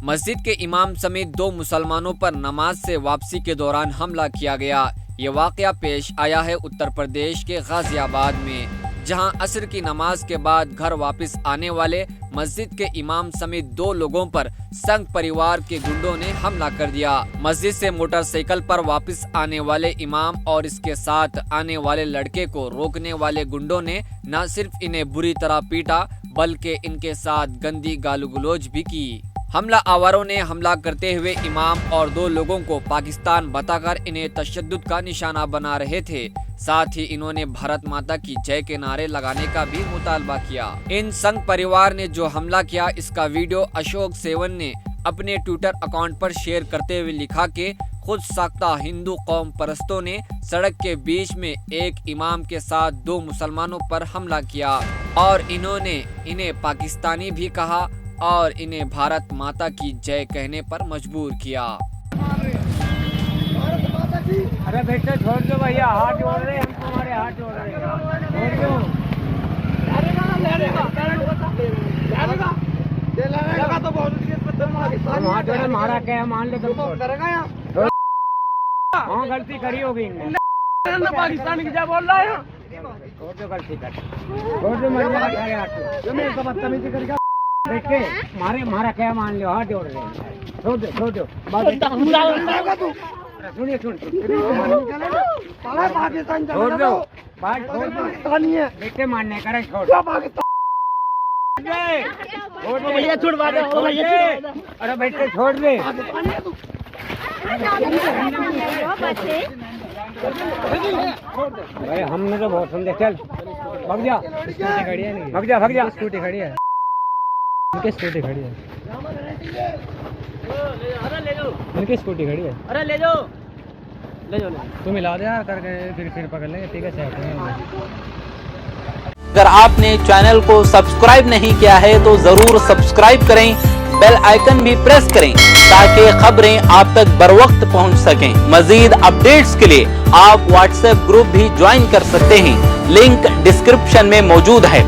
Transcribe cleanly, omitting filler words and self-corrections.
मस्जिद के इमाम समेत 2 मुसलमानों पर नमाज से वापसी के दौरान हमला किया गया। ये वाकया पेश आया है उत्तर प्रदेश के गाजियाबाद में, जहां असर की नमाज के बाद घर वापस आने वाले मस्जिद के इमाम समेत 2 लोगों पर संघ परिवार के गुंडों ने हमला कर दिया। मस्जिद से मोटरसाइकिल पर वापस आने वाले इमाम और इसके साथ आने वाले लड़के को रोकने वाले गुंडों ने न सिर्फ इन्हें बुरी तरह पीटा बल्कि इनके साथ गंदी गाली गलौज भी की। हमला आवारों ने हमला करते हुए इमाम और 2 लोगों को पाकिस्तान बताकर इन्हें तशद्दुद का निशाना बना रहे थे। साथ ही इन्होंने भारत माता की जय के नारे लगाने का भी मुतालबा किया। इन संघ परिवार ने जो हमला किया, इसका वीडियो अशोक सेवन ने अपने ट्विटर अकाउंट पर शेयर करते हुए लिखा कि खुद साख्ता हिंदू कौम परस्तों ने सड़क के बीच में एक इमाम के साथ 2 मुसलमानों पर हमला किया और इन्होंने इन्हें पाकिस्तानी भी कहा और इन्हें भारत माता की जय कहने पर मजबूर किया। अरे बेटे छोड़ दो भैया, हाथ जोड़ रहे हैं, हम तुम्हारे हाथ जोड़ रहे हैं, छोड़ दो। हम हाथ जोड़े, मारा क्या मान ले तुम। हाँ गलती करी होगी इनने। पाकिस्तान की क्या बोल रहा है? छोड़ दो, गलती कर, छोड़ दो। बदतमीजी करके बेटे मारा क्या मान लो, हाथ जोड़ रहे हैं, छोड़ दो छोड़ दो। सुनिए सुन पाकिस्तान छोड़ दो, बात छोड़ दो बेटे, मानने का छोड़ भैया, छोड़ अरे बेटे छोड़ दे। भाई हमने तो बहुत समझे, चल भग जा, भग जा, भग जा। स्कूटी खड़ी है, इनकी स्कूटी खड़ी है, इनकी स्कूटी खड़ी है। अरे ले जाओ, ले जाओ, तुम मिला दे यार करके, फिर पकड़ लेंगे। ठीक है। अगर आपने चैनल को सब्सक्राइब नहीं किया है तो जरूर सब्सक्राइब करें, बेल आइकन भी प्रेस करें ताकि खबरें आप तक बर वक्त पहुंच सकें। मजीद अपडेट्स के लिए आप व्हाट्सएप ग्रुप भी ज्वाइन कर सकते हैं, लिंक डिस्क्रिप्शन में मौजूद है।